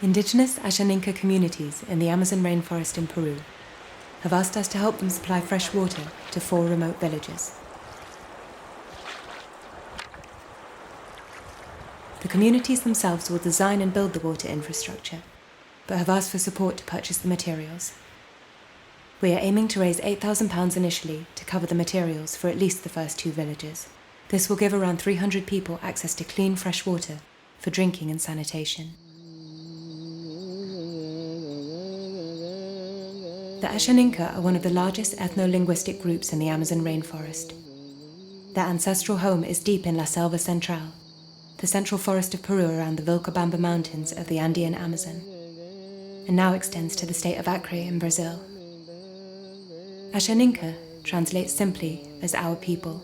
Indigenous Asháninka communities in the Amazon rainforest in Peru have asked us to help them supply fresh water to 4 remote villages. The communities themselves will design and build the water infrastructure, but have asked for support to purchase the materials. We are aiming to raise £8,000 initially to cover the materials for at least the first 2 villages. This will give around 300 people access to clean, fresh water for drinking and sanitation. The Asháninka are one of the largest ethno-linguistic groups in the Amazon rainforest. Their ancestral home is deep in La Selva Central, the central forest of Peru around the Vilcabamba Mountains of the Andean Amazon, and now extends to the state of Acre in Brazil. Asháninka translates simply as our people.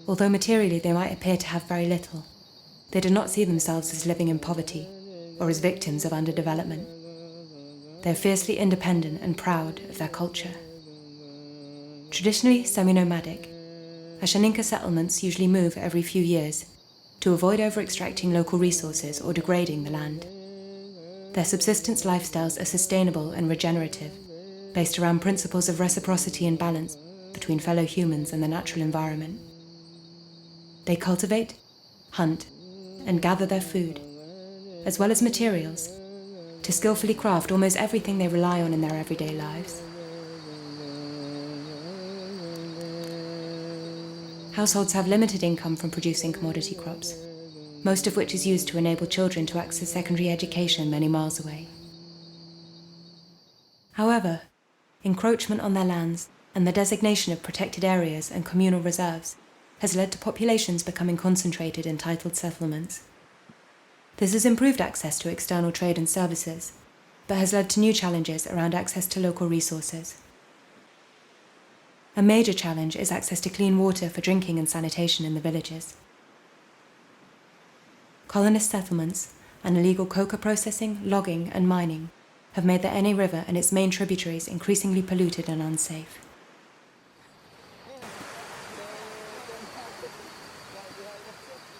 Although materially they might appear to have very little, they do not see themselves as living in poverty or as victims of underdevelopment. They are fiercely independent and proud of their culture. Traditionally semi-nomadic, Asháninka settlements usually move every few years to avoid over-extracting local resources or degrading the land. Their subsistence lifestyles are sustainable and regenerative, based around principles of reciprocity and balance between fellow humans and the natural environment. They cultivate, hunt, and gather their food, as well as materials, to skillfully craft almost everything they rely on in their everyday lives. Households have limited income from producing commodity crops, most of which is used to enable children to access secondary education many miles away. However, encroachment on their lands and the designation of protected areas and communal reserves has led to populations becoming concentrated in titled settlements. This has improved access to external trade and services, but has led to new challenges around access to local resources. A major challenge is access to clean water for drinking and sanitation in the villages. Colonist settlements and illegal coca processing, logging and mining have made the Ene River and its main tributaries increasingly polluted and unsafe.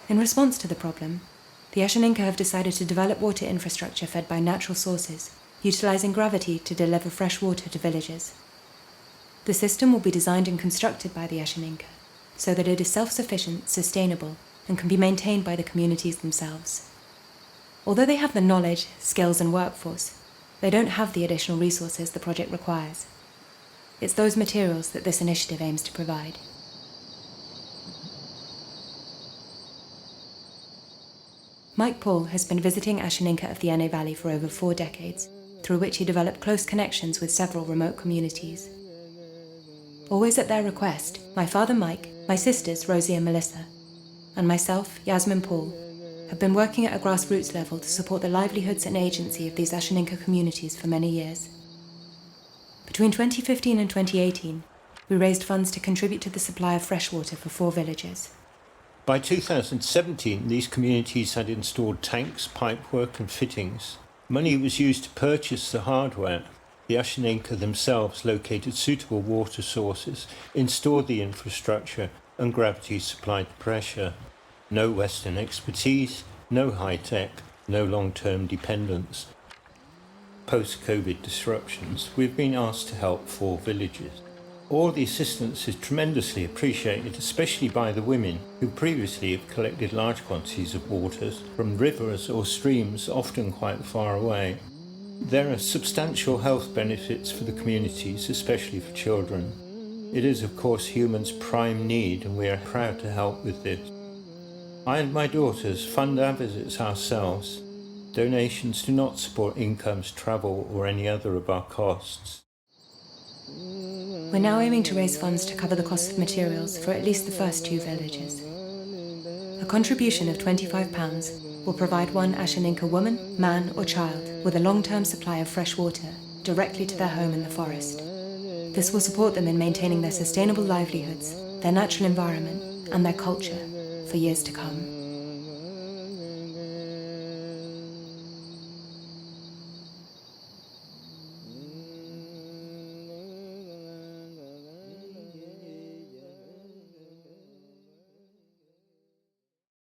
In response to the problem, the Asháninka have decided to develop water infrastructure fed by natural sources, utilising gravity to deliver fresh water to villages. The system will be designed and constructed by the Asháninka so that it is self-sufficient, sustainable, and can be maintained by the communities themselves. Although they have the knowledge, skills and workforce, they don't have the additional resources the project requires. It's those materials that this initiative aims to provide. Mike Paul has been visiting Asháninka of the Ene Valley for over 4 decades, through which he developed close connections with several remote communities. Always at their request, my father Mike, my sisters Rosie and Melissa, and myself, Yasmin Paul, have been working at a grassroots level to support the livelihoods and agency of these Asháninka communities for many years. Between 2015 and 2018, we raised funds to contribute to the supply of fresh water for 4 villages. By 2017, these communities had installed tanks, pipework and fittings. Money was used to purchase the hardware. The Asháninka themselves located suitable water sources, installed the infrastructure and gravity supplied the pressure. No Western expertise, no high-tech, no long-term dependence. Post-COVID disruptions, we've been asked to help 4 villages. All the assistance is tremendously appreciated, especially by the women who previously have collected large quantities of water from rivers or streams often quite far away. There are substantial health benefits for the communities, especially for children. It is, of course, humans' prime need, and we are proud to help with this. I and my daughters fund our visits ourselves. Donations do not support incomes, travel, or any other of our costs. We're now aiming to raise funds to cover the cost of materials for at least the first 2 villages. A contribution of £25 will provide one Asháninka woman, man or child with a long-term supply of fresh water directly to their home in the forest. This will support them in maintaining their sustainable livelihoods, their natural environment and their culture for years to come.